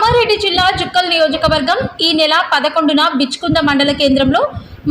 కామారెడ్డి జిల్లా జుక్కల్ నియోజకవర్గం ఈ నెల 11న బిచ్కుంద మండల కేంద్రంలో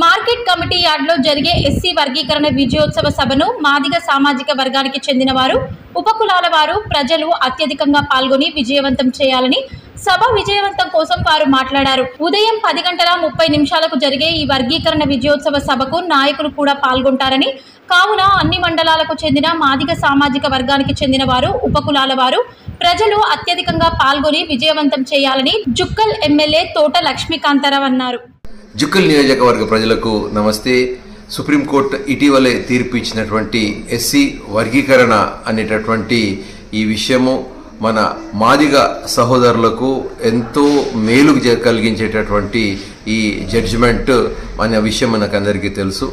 మార్కెట్ కమిటీ యార్డ్లో జరిగే ఎస్సీ వర్గీకరణ విజయోత్సవ సభను మాదిగ సామాజిక వర్గానికి చెందిన వారు, ఉపకులాల వారు, ప్రజలు అత్యధికంగా పాల్గొని విజయవంతం చేయాలని సభ విజయవంతం కోసం వారు మాట్లాడారు. ఉదయం 10:30 జరిగే ఈ వర్గీకరణ విజయోత్సవ సభకు నాయకులు కూడా పాల్గొంటారని, కావున అన్ని మండలాలకు చెందిన మాదిగ సామాజిక వర్గానికి చెందిన వారు, ఉపకులాల వారు, ప్రజలు అత్యధికంగా పాల్గొని విజయవంతం చేయాలని జుక్కల్ ఎమ్మెల్యే తోట లక్ష్మీకాంతారావు అన్నారు. జుక్కల్ నియోజకవర్గ ప్రజలకు నమస్తే. సుప్రీంకోర్టు ఇటీవలే తీర్పు ఇచ్చినటువంటి ఎస్సీ వర్గీకరణ అనేటటువంటి ఈ విషయము మన మాదిగ సహోదరులకు ఎంతో మేలు కలిగించేటటువంటి ఈ జడ్జిమెంట్ అనే విషయం మనకు అందరికీ తెలుసు.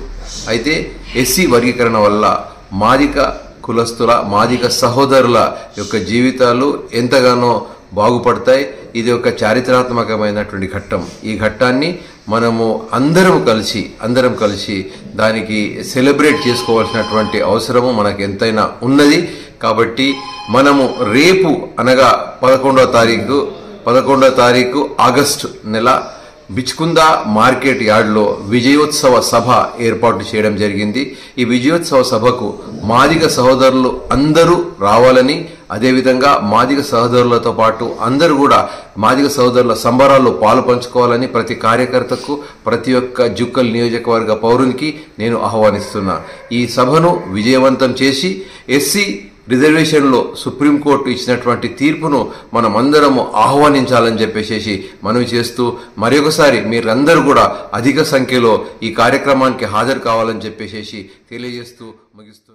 అయితే ఎస్సీ వర్గీకరణ వల్ల మాదిగ కులస్తుల, మాదిగ సహోదరుల యొక్క జీవితాలు ఎంతగానో బాగుపడతాయి. ఇది ఒక చారిత్రాత్మకమైనటువంటి ఘట్టం. ఈ ఘట్టాన్ని మనము అందరం కలిసి దానికి సెలబ్రేట్ చేసుకోవాల్సినటువంటి అవసరము మనకు ఎంతైనా ఉన్నది. కాబట్టి మనము రేపు అనగా 11వ తారీఖు ఆగస్టు నెల బిచ్కుంద మార్కెట్ యార్డ్లో విజయోత్సవ సభ ఏర్పాటు చేయడం జరిగింది. ఈ విజయోత్సవ సభకు మాదిగ సహోదరులు అందరూ రావాలని, అదేవిధంగా మాదిగ సహోదరులతో పాటు అందరూ కూడా మాదిగ సహోదరుల సంబరాల్లో పాలు పంచుకోవాలని ప్రతి కార్యకర్తకు, ప్రతి ఒక్క జుక్కల్ నియోజకవర్గ పౌరునికి నేను ఆహ్వానిస్తున్నా. ఈ సభను విజయవంతం చేసి ఎస్సీ రిజర్వేషన్లో సుప్రీంకోర్టు ఇచ్చినటువంటి తీర్పును మనం అందరము ఆహ్వానించాలని చెప్పేసి మనవి చేస్తూ, మరొకసారి మీరందరూ కూడా అధిక సంఖ్యలో ఈ కార్యక్రమానికి హాజరు కావాలని చెప్పేసి తెలియజేస్తూ ముగిస్తూ